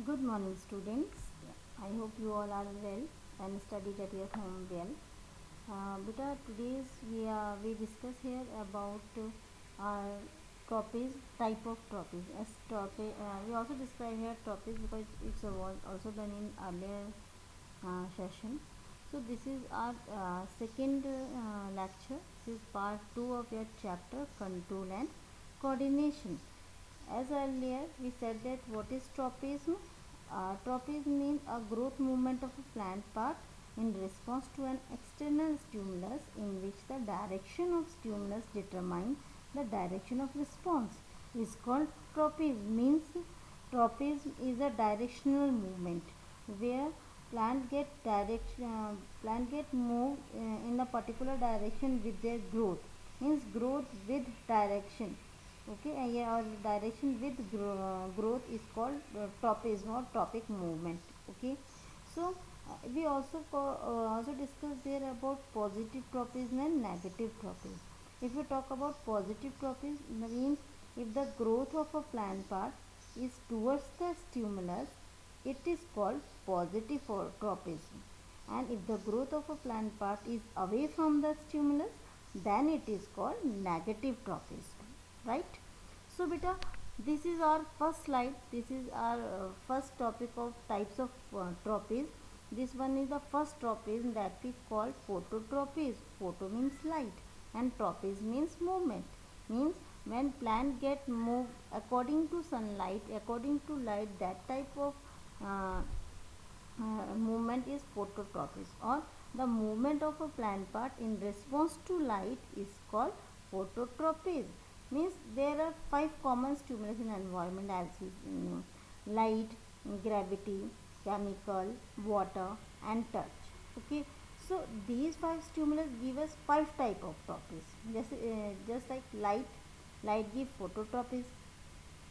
Good morning, students. I hope you all are well and studied at your home well. Beta, today's we discuss here about tropics, type of tropics. As tropic, we also describe here tropics because it's was also done in earlier session. So this is our second lecture. This is part 2 of your chapter control and coordination. As earlier we said that what is tropism? Tropism means a growth movement of a plant part in response to an external stimulus in which the direction of stimulus determines the direction of response. Is called tropism. Means tropism is a directional movement where plant get moved in a particular direction with their growth. Means growth with direction. Okay, yeah, or direction with growth is called tropism or tropic movement. Okay, so we also discuss there about positive tropism and negative tropism. If we talk about positive tropism, means if the growth of a plant part is towards the stimulus, it is called positive tropism, and if the growth of a plant part is away from the stimulus, then it is called negative tropism, right? So beta, this is our first slide. This is our first topic of types of tropism. This one is the first tropism that we call phototropism. Photo means light and tropism means movement. Means when plant get moved according to sunlight, according to light, that type of uh, movement is phototropism, or the movement of a plant part in response to light is called phototropism. Means there are 5 common stimulus in environment as we know: light, gravity, chemical, water and touch. Okay, so these 5 stimulus give us 5 type of tropism. Just like light give phototropism,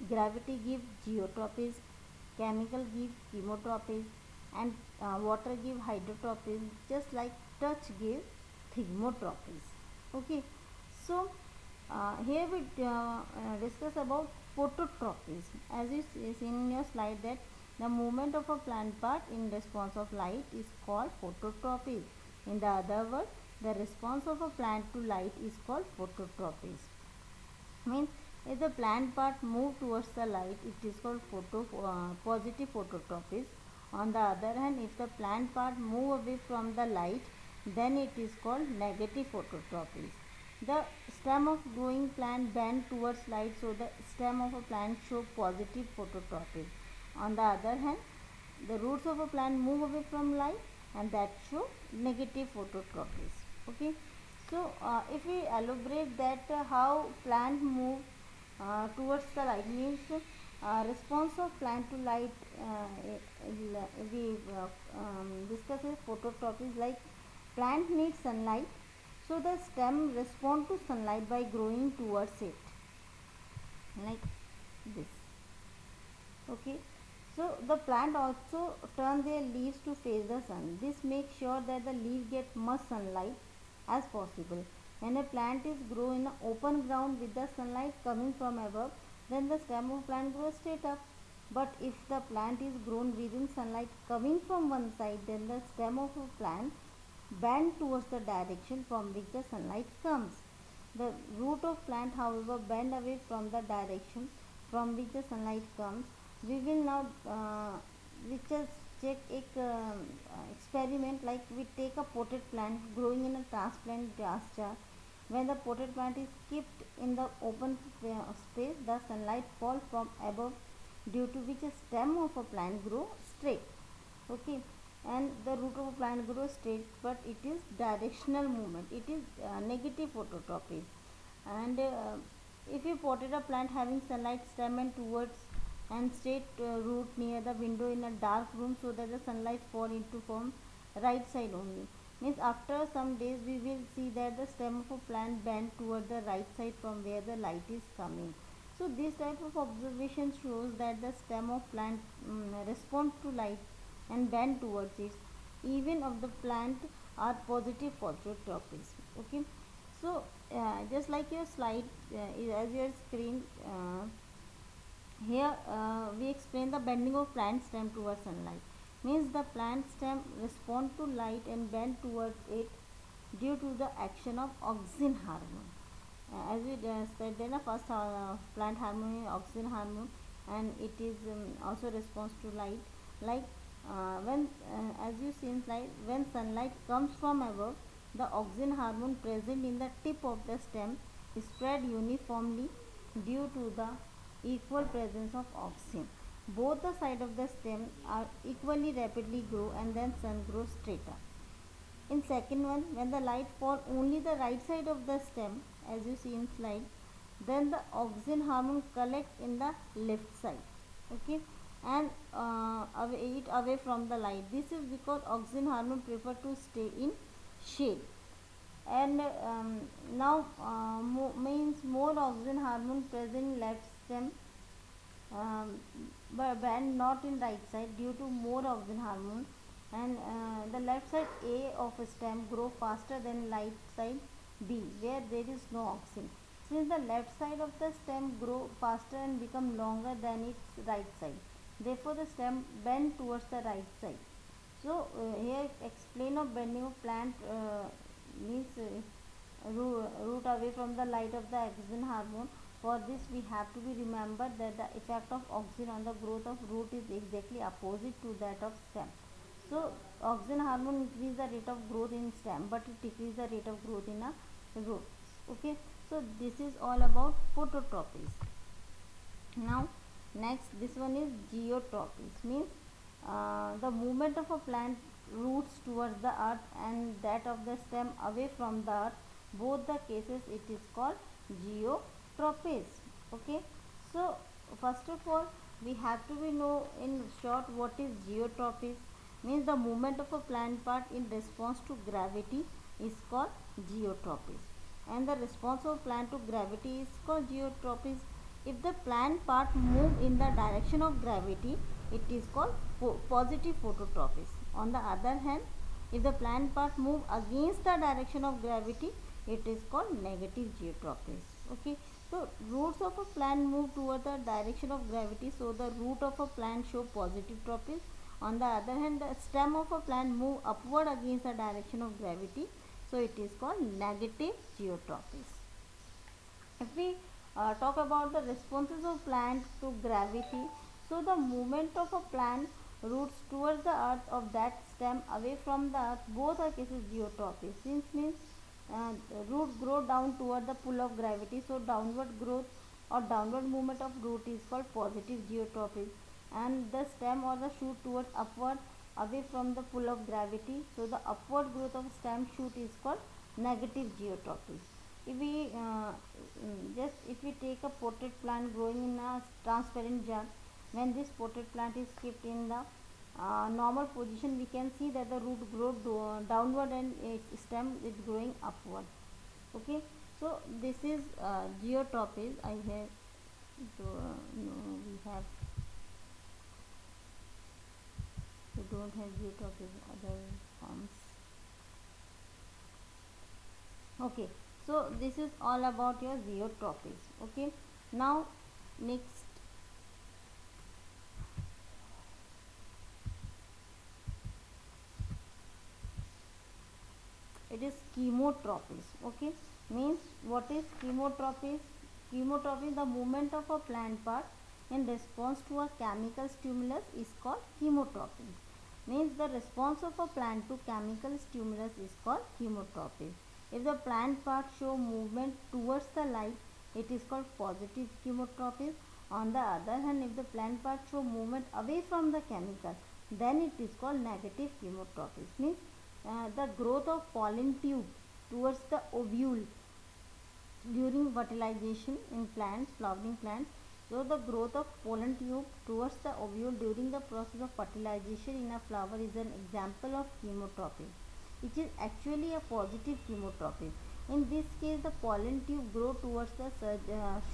gravity give geotropism, chemical give chemotropism, and water give hydrotropism, just like touch give thigmotropism. Okay, so here we discuss about phototropism. As you see in your slide, that the movement of a plant part in response of light is called phototropism. In the other word, the response of a plant to light is called phototropism. Means if the plant part move towards the light, it is called positive phototropism. On the other hand, if the plant part move away from the light, then it is called negative phototropism. The stem of growing plant bend towards light, so the stem of a plant show positive phototropism. On the other hand, the roots of a plant move away from light, and that show negative phototropism. Okay, so if we elaborate that how plant move towards the light, means response of plant to light, we discuss phototropism. Like plant needs sunlight, so the stem respond to sunlight by growing towards it, like this. Okay, so the plant also turn their leaves to face the sun. This makes sure that the leaf get much sunlight as possible. When a plant is grow in the open ground with the sunlight coming from above, then the stem of plant grows straight up. But if the plant is grown within sunlight coming from one side, then the stem of a plant bend towards the direction from which the sunlight comes. The root of plant, however, bend away from the direction from which the sunlight comes. We will now we just check a experiment. Like we take a potted plant growing in a transplant grass jar. When the potted plant is kept in the open space, the sunlight falls from above, due to which a stem of a plant grow straight. Okay, and the root of a plant grows straight, but it is directional movement. It is negative phototropism. And if you potted a plant having sunlight stem and towards and straight root near the window in a dark room, so that the sunlight fall into from right side only, means after some days we will see that the stem of a plant bend toward the right side from where the light is coming. So this type of observation shows that the stem of plant respond to light and bend towards it. Even of the plant are positive phototropism. Okay, so just like your slide, as your screen Here we explain the bending of plant stem towards sunlight. Means the plant stem respond to light and bend towards it due to the action of auxin hormone. As we said, then the first plant hormone is auxin hormone, and it is also responds to light. Like when, as you see in slide, when sunlight comes from above, the auxin hormone present in the tip of the stem is spread uniformly due to the equal presence of auxin. Both the side of the stem are equally rapidly grow, and then sun grows straighter. In second one, when the light fall only the right side of the stem, as you see in slide, then the auxin hormone collect in the left side, okay, and it away from the light. This is because auxin hormone prefer to stay in shade. And now means more auxin hormone present in left stem, but not in right side due to more auxin hormone. And the left side A of a stem grow faster than right side B, where there is no auxin. Since the left side of the stem grow faster and become longer than its right side, therefore the stem bend towards the right side. So here explain of bending of plant means root away from the light of the auxin hormone. For this we have to be remembered that the effect of auxin on the growth of root is exactly opposite to that of stem. So auxin hormone increase the rate of growth in stem, but it decrease the rate of growth in a root. Okay, so this is all about phototropism. Now next, this one is geotropism, means the movement of a plant roots towards the earth and that of the stem away from the earth. Both the cases it is called geotropism. Okay, so first of all we have to be know in short what is geotropism. Means the movement of a plant part in response to gravity is called geotropism, and the response of plant to gravity is called geotropism. If the plant part move in the direction of gravity, it is called positive phototropism. On the other hand, if the plant part move against the direction of gravity, it is called negative geotropism. Okay, so roots of a plant move toward the direction of gravity, so the root of a plant show positive tropism. On the other hand, the stem of a plant move upward against the direction of gravity, so it is called negative geotropism. If we talk about the responses of plant to gravity, so the movement of a plant roots towards the earth of that stem away from the earth, both are cases geotropism. Since means root grow down toward the pull of gravity, so downward growth or downward movement of root is called positive geotropism, and the stem or the shoot towards upward away from the pull of gravity, so the upward growth of stem shoot is called negative geotropism. If we if we take a potted plant growing in a transparent jar, when this potted plant is kept in the normal position, we can see that the root grow downward and its stem is growing upward. Okay, so this is geotropism. I have no, we don't have geotropism other forms. Okay, so this is all about your geotropism. Okay, now next it is chemotropism. Okay, means what is chemotropism? Chemotropism, the movement of a plant part in response to a chemical stimulus, is called chemotropism. Means the response of a plant to chemical stimulus is called chemotropism. If the plant part show movement towards the light, it is called positive chemotropism. On the other hand, if the plant part show movement away from the chemical, then it is called negative chemotropism. Means the growth of pollen tube towards the ovule during fertilization in plants, flowering plants. So the growth of pollen tube towards the ovule during the process of fertilization in a flower is an example of chemotropism, which is actually a positive chemotropism. In this case, the pollen tube grow towards the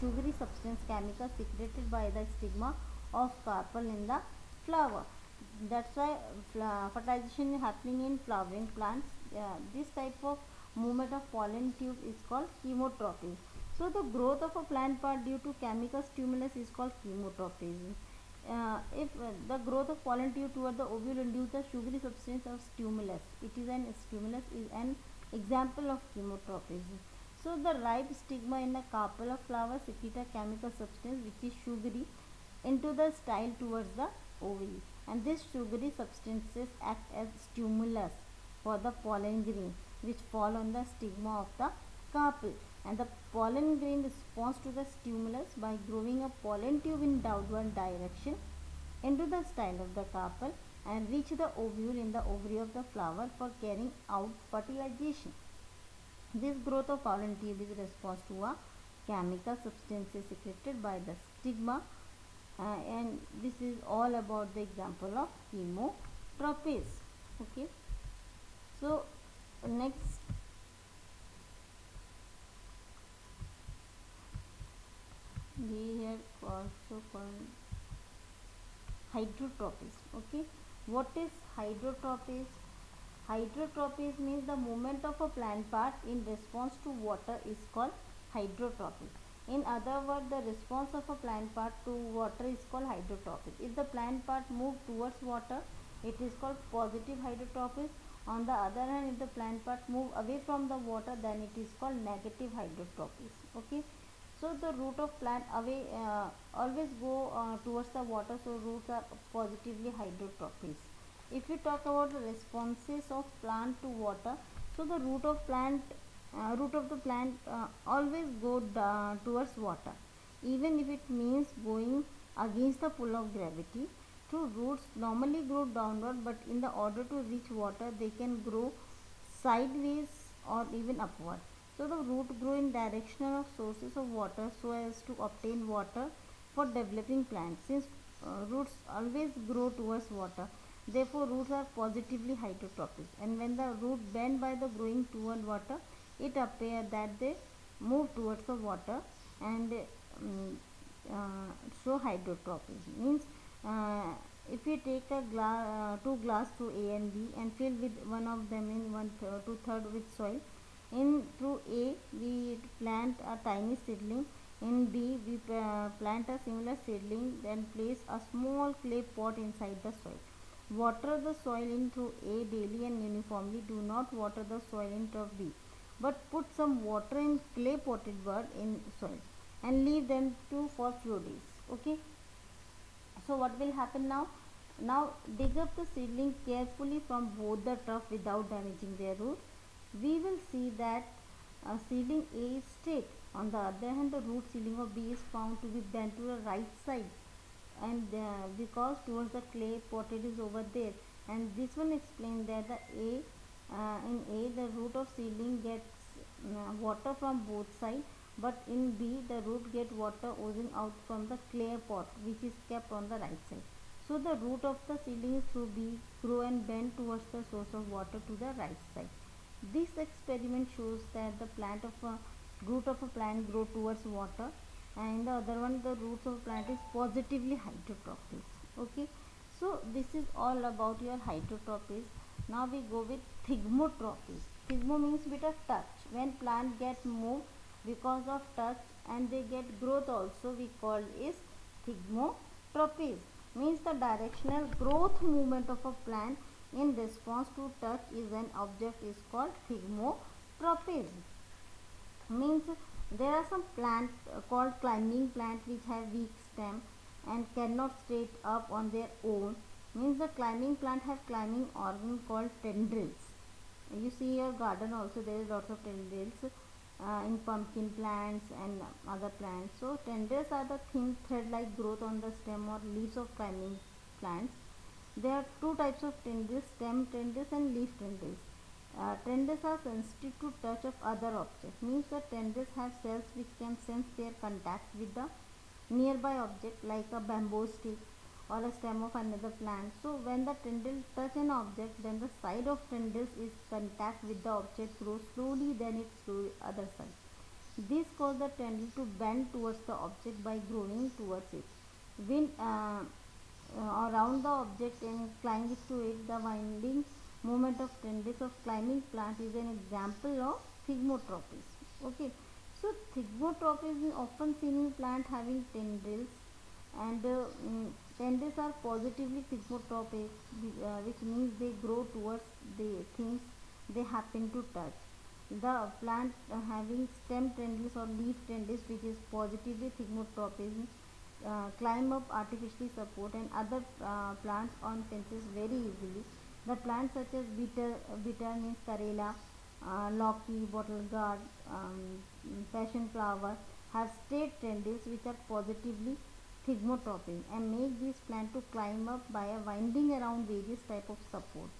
sugary substance chemical secreted by the stigma of carpel in the flower. That's why fertilization is happening in flowering plants. This type of movement of pollen tube is called chemotropism. So the growth of a plant part due to chemical stimulus is called chemotropism. If the growth of pollen tube toward the ovule induces the sugary substance of stimulus, it is an stimulus is an example of chemotropism. So the ripe stigma in the carpel of flower secrete a chemical substance which is sugary into the style towards the ovule, and these sugary substances act as stimulus for the pollen grain which fall on the stigma of the carpel, and the pollen grain responds to the stimulus by growing a pollen tube in downward direction into the style of the carpel and reach the ovule in the ovary of the flower for carrying out fertilization. This growth of pollen tube is response to a chemical substances secreted by the stigma, and this is all about the example of chemotropes. Okay, so next we have also called hydrotropism. Okay, what is hydrotropism? Hydrotropism means the movement of a plant part in response to water is called hydrotropism. In other words, the response of a plant part to water is called hydrotropism. If the plant part moves towards water, it is called positive hydrotropism. On the other hand, if the plant part move away from the water, then it is called negative hydrotropism. Okay. So the root of plant away always go towards the water, so roots are positively hydrotropism. If we talk about the responses of plant to water, so the root of the plant always go towards water, even if it means going against the pull of gravity. So roots normally grow downward, but in the order to reach water they can grow sideways or even upward. So the root grow in direction of sources of water so as to obtain water for developing plants. Since roots always grow towards water, therefore roots are positively hydrotrophic, and when the root bend by the growing toward water, it appears that they move towards the water and show hydrotropism. Means if we take a two glass through A and B and fill with one of them in two third with soil. In through A we plant a tiny seedling. In B we plant a similar seedling, then place a small clay pot inside the soil. Water the soil in through A daily and uniformly. Do not water the soil in through B, but put some water in clay potted bud in soil and leave them to for few days. Okay. So what will happen now? Now dig up the seedling carefully from both the trough without damaging their roots. We will see that seedling A is straight. On the other hand, the root seedling of B is found to be bent to the right side, and because towards the clay potted is over there, and this one explains that the in A the root of seedling gets water from both sides, but in B the root get water oozing out from the clay pot which is kept on the right side. So the root of the seedling through B grow and bend towards the source of water to the right side. This experiment shows that the plant of a root of a plant grow towards water, and the other one the roots of a plant is positively hydrotrophic. Okay, so this is all about your hydrotrophies. Now we go with thigmotrophies. Thigmo means bit of touch. When plant get moved because of touch and they get growth also, we call is thigmotrophies. Means the directional growth movement of a plant in response to touch is an object is called thigmotrophies. Means there are some plants called climbing plant which have weak stem and cannot straight up on their own. Means the climbing plant have climbing organ called tendrils. You see your garden also there is lots of tendrils in pumpkin plants and other plants. So tendrils are the thin thread like growth on the stem or leaves of climbing plants. There are two types of tendrils, stem tendrils and leaf tendrils. Tendrils are sensitive to touch of other objects. Means the tendrils have cells which can sense their contact with the nearby object like a bamboo stick or a stem of another plant. So when the tendril touch an object, then the side of tendrils is contact with the object grows slowly, then its slowly other side. This causes the tendril to bend towards the object by growing towards it. When around the object and climbing to it, the winding movement of tendrils of climbing plant is an example of thigmotrophies. Okay, So thigmotropis is often seen in plant having tendrils, and tendrils are positively thigmotropic, which means they grow towards the things they happen to touch. The plant having stem tendrils or leaf tendrils, which is positively thigmotropism, climb up artificially support and other plants on fences very easily. The plants such as bitter means Karela, Loki, bottle gourd, passion flower have straight tendrils which are positively thigmotropic and make these plants to climb up by a winding around various type of support.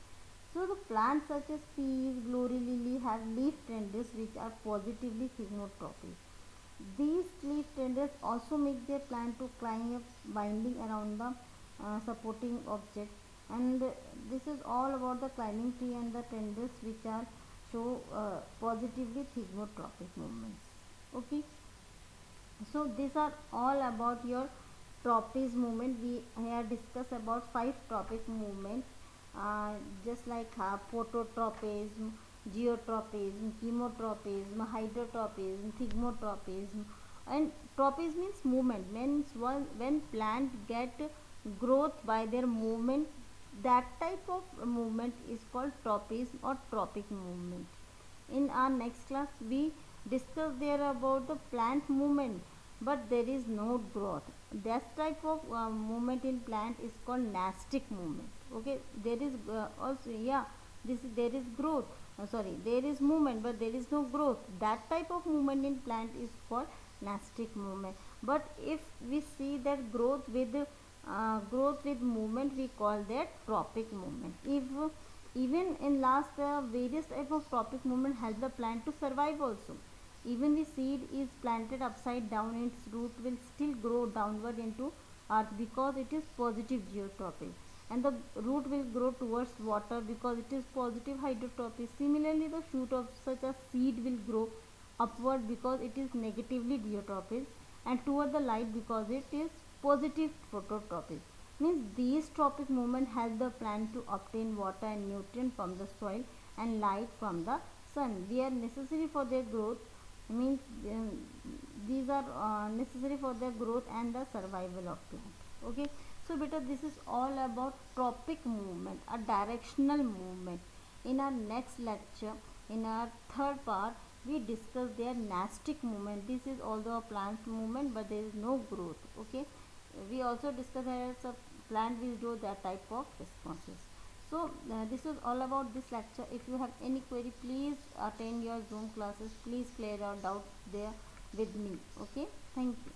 So the plants such as peas, glory lily have leaf tendrils which are positively thigmotropic. These leaf tendrils also make their plant to climb up binding around the supporting object, and this is all about the climbing tree and the tendrils which are show positively thigmotropic movements. Okay, so these are all about your tropics movement. We here discuss about 5 tropic movements, just like phototropism, geotropism, chemotropism, hydrotropism, thigmotropism. And tropism means movement, means when plant get growth by their movement, that type of movement is called tropism or tropic movement. In our next class we discuss there about the plant movement, but there is no growth. That type of movement in plant is called nastic movement. Okay, there is also, yeah, this there is growth, sorry, there is movement but there is no growth. That type of movement in plant is called nastic movement. But if we see that growth with movement, we call that tropic movement. If even in last various type of tropic movement help the plant to survive also. Even the seed is planted upside down, its root will still grow downward into earth because it is positive geotropy, and the root will grow towards water because it is positive hydrotropy. Similarly, the shoot of such a seed will grow upward because it is negatively geotropy, and toward the light because it is positive phototropy. Means these tropic movement help the plant to obtain water and nutrient from the soil and light from the sun. They are necessary for their growth. Means these are necessary for their growth and the survival of plant. Okay, so beta, this is all about tropic movement, a directional movement. In our next lecture, in our third part, we discuss their nastic movement. This is also a plant movement but there is no growth. Okay, we also discuss as a plant will do that type of responses. So this is all about this lecture. If you have any query, please attend your Zoom classes. Please clear your doubt there with me. Okay, thank you.